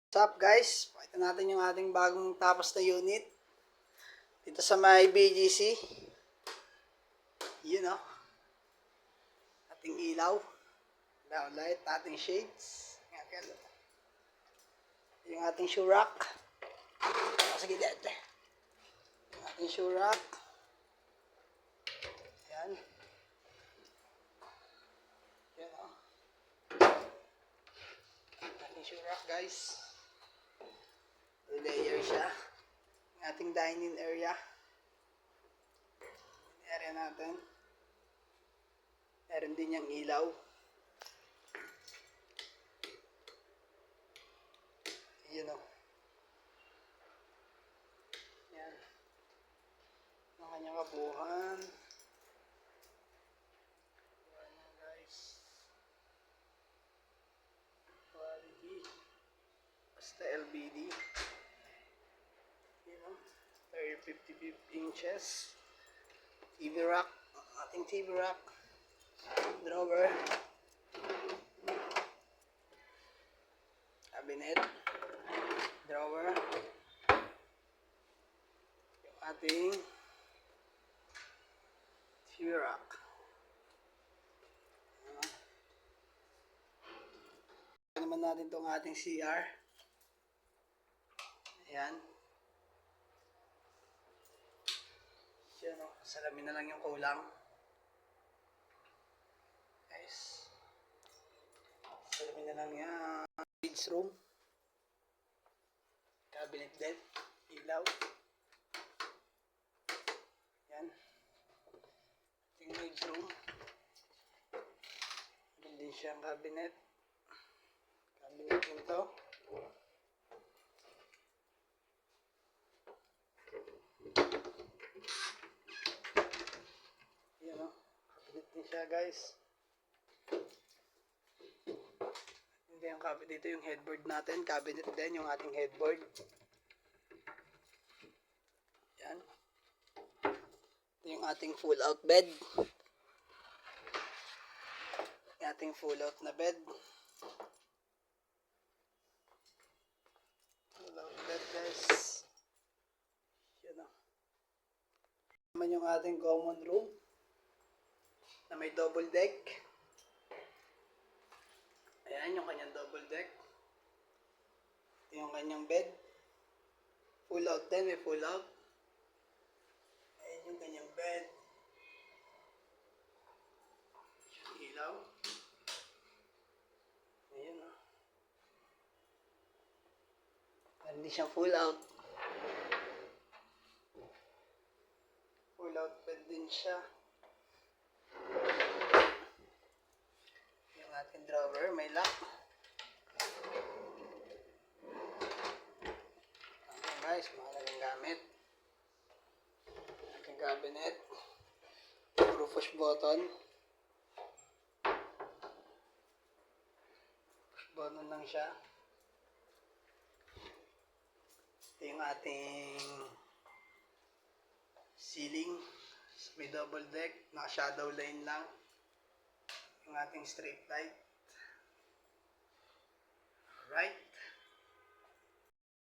What's up guys? Pakita natin yung ating bagong tapos na unit dito sa may BGC. Yun o. Ating ilaw. Downlight, ating shades. Yung ating shoe rack. Sige dito. Yung ating shoe rack. Yan. Yan o. Ating shoe rack guys. Layer siya. Yung ating dining area. Area natin. Meron din yung ilaw. Yun o. Yan. Ang kanyang kabuuan. Yan na guys. Quality. Basta LBD. 50 inches TV rack, ating TV rack, drawer, cabinet, drawer, yung ating TV rack. Naman natin itong ating CR. Ayan. Yan o, salamin na lang yung kulang. Guys. Salamin na lang yung kids room. Cabinet din. Ilaw. Yan. Yung kids room. Meron din siyang cabinet. Cabinet din to. Siya guys. Hindi yung cabinet dito, yung headboard natin, cabinet din yung ating headboard. Yan. Ito yung ating full out bed. Yung ating full out na bed. Full out bed guys. Yan o. Naman yung ating common room na may double deck. Ayan yung kanyang double deck. Ito yung kanyang bed. Full out din, may full out. Ayan yung kanyang bed. Yung ilaw. Ayan o. Hindi siyang full out. Full out bed din siya. Yung ating drawer, may lock. Okay guys, mahalagang gamit. Ating cabinet. Puro push button. Push button lang siya. Ito yung ating ceiling. May double deck, naka-shadow line lang. Yung ating street light. Alright.